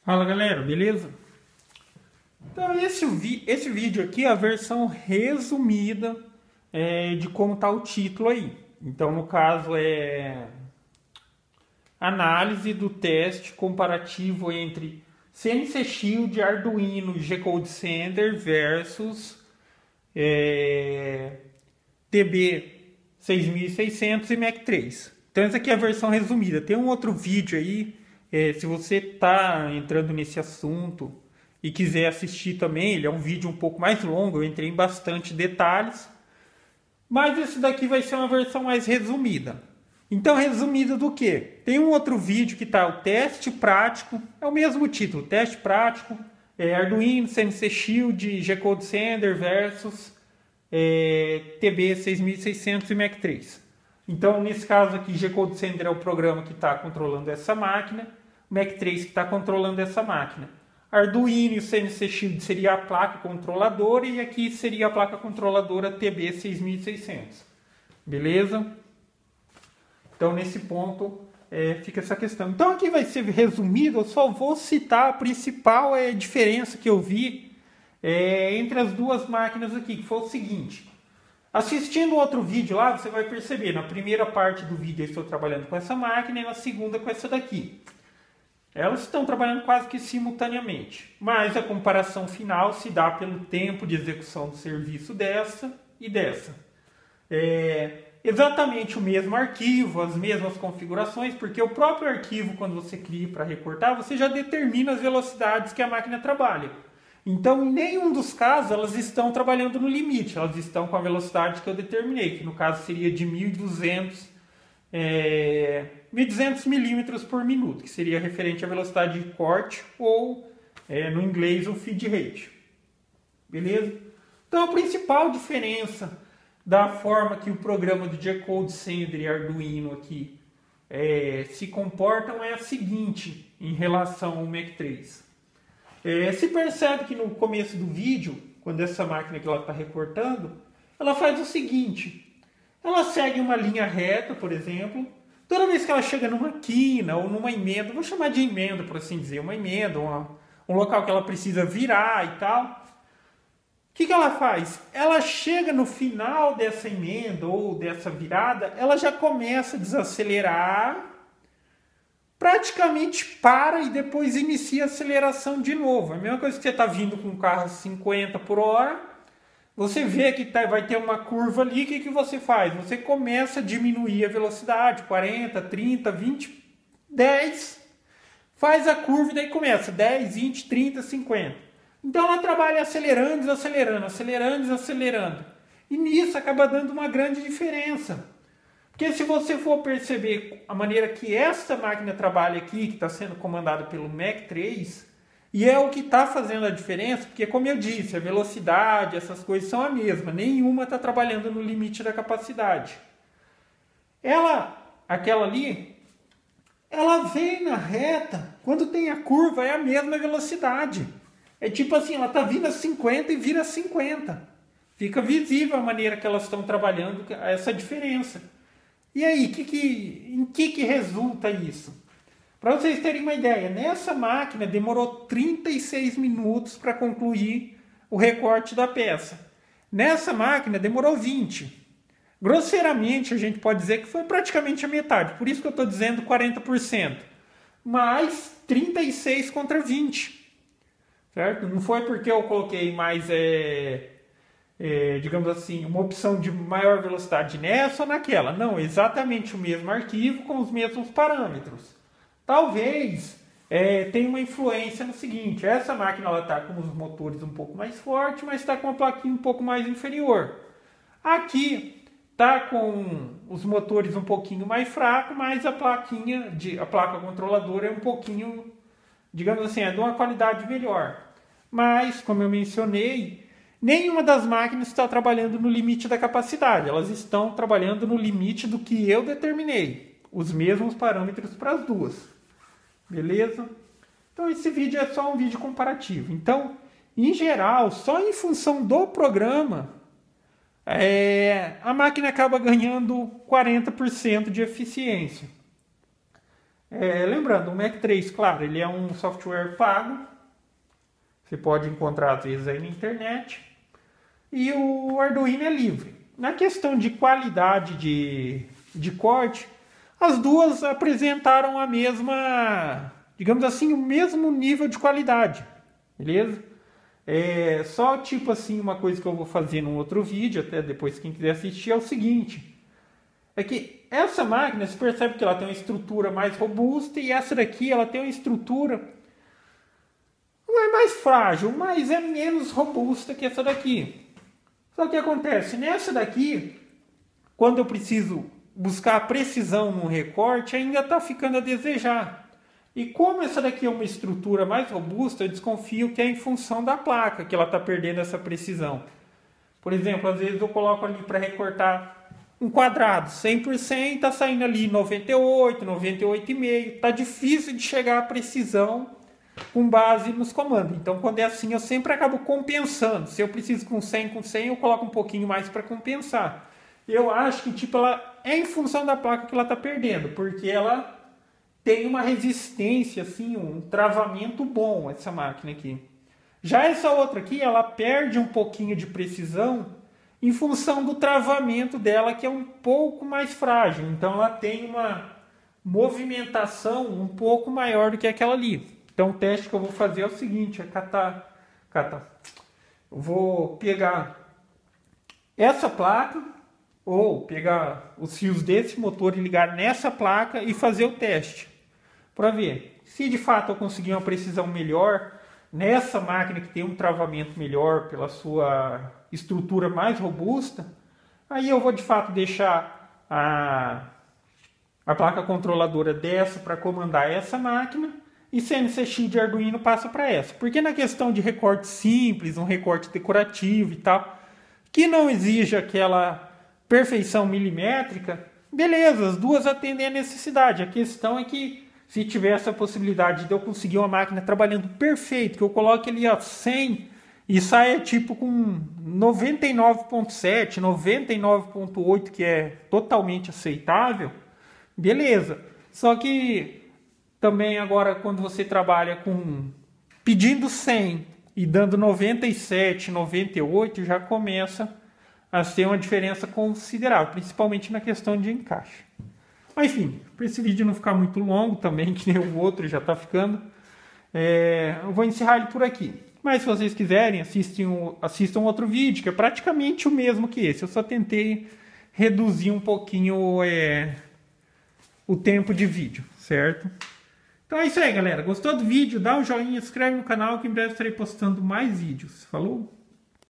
Fala galera, beleza? Então esse vídeo aqui é a versão resumida de como está o título aí. Então no caso é análise do teste comparativo entre CNC Shield, Arduino, G-Code Sender versus TB6600 e Mac 3. Então essa aqui é a versão resumida. Tem um outro vídeo aí. Se você está entrando nesse assunto e quiser assistir também, ele é um vídeo um pouco mais longo, eu entrei em bastante detalhes, mas esse daqui vai ser uma versão mais resumida. Então, resumida do que? Tem um outro vídeo que está o teste prático, é o mesmo título, teste prático, Arduino, CNC Shield, G-Code Sender versus TB6600 e Mac 3. Então, nesse caso aqui, G-Code Sender é o programa que está controlando essa máquina, Mac 3 que está controlando essa máquina. Arduino e o CNC Shield seria a placa controladora e aqui seria a placa controladora TB6600. Beleza? Então, nesse ponto, fica essa questão. Então, aqui vai ser resumido, eu só vou citar a principal diferença que eu vi entre as duas máquinas aqui, que foi o seguinte. Assistindo outro vídeo lá, você vai perceber, na primeira parte do vídeo eu estou trabalhando com essa máquina e na segunda com essa daqui. Elas estão trabalhando quase que simultaneamente, mas a comparação final se dá pelo tempo de execução do serviço dessa e dessa. Exatamente o mesmo arquivo, as mesmas configurações, porque o próprio arquivo, quando você cria para recortar, você já determina as velocidades que a máquina trabalha. Então, em nenhum dos casos, elas estão trabalhando no limite. Elas estão com a velocidade que eu determinei, que no caso seria de 1.200 milímetros por minuto, que seria referente à velocidade de corte, ou, no inglês, o feed rate. Beleza? Então, a principal diferença da forma que o programa do G-Code Sender e Arduino aqui se comportam é a seguinte, em relação ao Mac 3. Se percebe que no começo do vídeo, quando essa máquina que ela está recortando, ela faz o seguinte. Ela segue uma linha reta, por exemplo. Toda vez que ela chega numa quina ou numa emenda, vou chamar de emenda, por assim dizer, uma emenda, um local que ela precisa virar e tal. O que ela faz? Ela chega no final dessa emenda ou dessa virada, ela já começa a desacelerar, praticamente para e depois inicia a aceleração de novo. É a mesma coisa que você está vindo com um carro a 50 por hora, você vê que vai ter uma curva ali, o que você faz? Você começa a diminuir a velocidade, 40, 30, 20, 10, faz a curva e daí começa 10, 20, 30, 50. Então ela trabalha acelerando, desacelerando, acelerando, desacelerando. E nisso acaba dando uma grande diferença. Porque se você for perceber a maneira que esta máquina trabalha aqui, que está sendo comandada pelo Mac 3, e é o que está fazendo a diferença, porque como eu disse, a velocidade, essas coisas são a mesma, nenhuma está trabalhando no limite da capacidade. Aquela ali, ela vem na reta, quando tem a curva é a mesma velocidade. É tipo assim, ela está vindo a 50 e vira a 50. Fica visível a maneira que elas estão trabalhando, essa diferença. E aí, em que resulta isso? Para vocês terem uma ideia, nessa máquina demorou 36 minutos para concluir o recorte da peça. Nessa máquina demorou 20. Grosseiramente, a gente pode dizer que foi praticamente a metade. Por isso que eu estou dizendo 40%. Mas 36 contra 20. Certo? Não foi porque eu coloquei mais... digamos assim, uma opção de maior velocidade nessa ou naquela. Não, exatamente o mesmo arquivo com os mesmos parâmetros. Talvez tenha uma influência no seguinte, essa máquina está com os motores um pouco mais fortes, mas está com a plaquinha um pouco mais inferior. Aqui está com os motores um pouquinho mais fracos, mas a placa controladora é um pouquinho, digamos assim, de uma qualidade melhor. Mas, como eu mencionei, nenhuma das máquinas está trabalhando no limite da capacidade. Elas estão trabalhando no limite do que eu determinei. Os mesmos parâmetros para as duas. Beleza? Então esse vídeo é só um vídeo comparativo. Então, em geral, só em função do programa, a máquina acaba ganhando 40% de eficiência. Lembrando, o Mac 3, claro, ele é um software pago. Você pode encontrar às vezes aí na internet. E o Arduino é livre. Na questão de qualidade de corte, as duas apresentaram a mesma, digamos assim, o mesmo nível de qualidade. Beleza? Só tipo assim, uma coisa que eu vou fazer num outro vídeo, até depois quem quiser assistir, é o seguinte. É que essa máquina, você percebe que ela tem uma estrutura mais robusta e essa daqui ela tem uma estrutura, não é mais frágil, mas é menos robusta que essa daqui. Só que acontece, nessa daqui, quando eu preciso buscar a precisão no recorte, ainda está ficando a desejar. E como essa daqui é uma estrutura mais robusta, eu desconfio que é em função da placa que ela está perdendo essa precisão. Por exemplo, às vezes eu coloco ali para recortar um quadrado 100%, está saindo ali 98, 98,5. Está difícil de chegar à precisão com base nos comandos. Então, quando é assim, eu sempre acabo compensando. Se eu preciso com 100, eu coloco um pouquinho mais para compensar. Eu acho que tipo, ela é em função da placa que ela está perdendo, porque ela tem uma resistência, assim, um travamento bom, essa máquina aqui. Já essa outra aqui, ela perde um pouquinho de precisão em função do travamento dela, que é um pouco mais frágil. Então, ela tem uma movimentação um pouco maior do que aquela ali. Então, o teste que eu vou fazer é o seguinte, eu vou pegar essa placa, ou pegar os fios desse motor e ligar nessa placa e fazer o teste, para ver se de fato eu conseguir uma precisão melhor nessa máquina que tem um travamento melhor pela sua estrutura mais robusta. Aí eu vou de fato deixar a placa controladora dessa para comandar essa máquina e CNC-X de Arduino passa para essa. Porque na questão de recorte simples, um recorte decorativo e tal, que não exige aquela perfeição milimétrica, beleza, as duas atendem a necessidade. A questão é que se tiver essa possibilidade de eu conseguir uma máquina trabalhando perfeito, que eu coloque ali a 100 e saia tipo com 99,7, 99,8, que é totalmente aceitável, beleza. Só que também agora quando você trabalha com pedindo 100 e dando 97, 98, já começa a ter uma diferença considerável, principalmente na questão de encaixe. Mas enfim, para esse vídeo não ficar muito longo também, que nem o outro já está ficando, eu vou encerrar ele por aqui. Mas se vocês quiserem, assistam outro vídeo, que é praticamente o mesmo que esse. Eu só tentei reduzir um pouquinho o tempo de vídeo, certo? Então é isso aí, galera. Gostou do vídeo? Dá um joinha, se inscreve no canal que em breve estarei postando mais vídeos. Falou?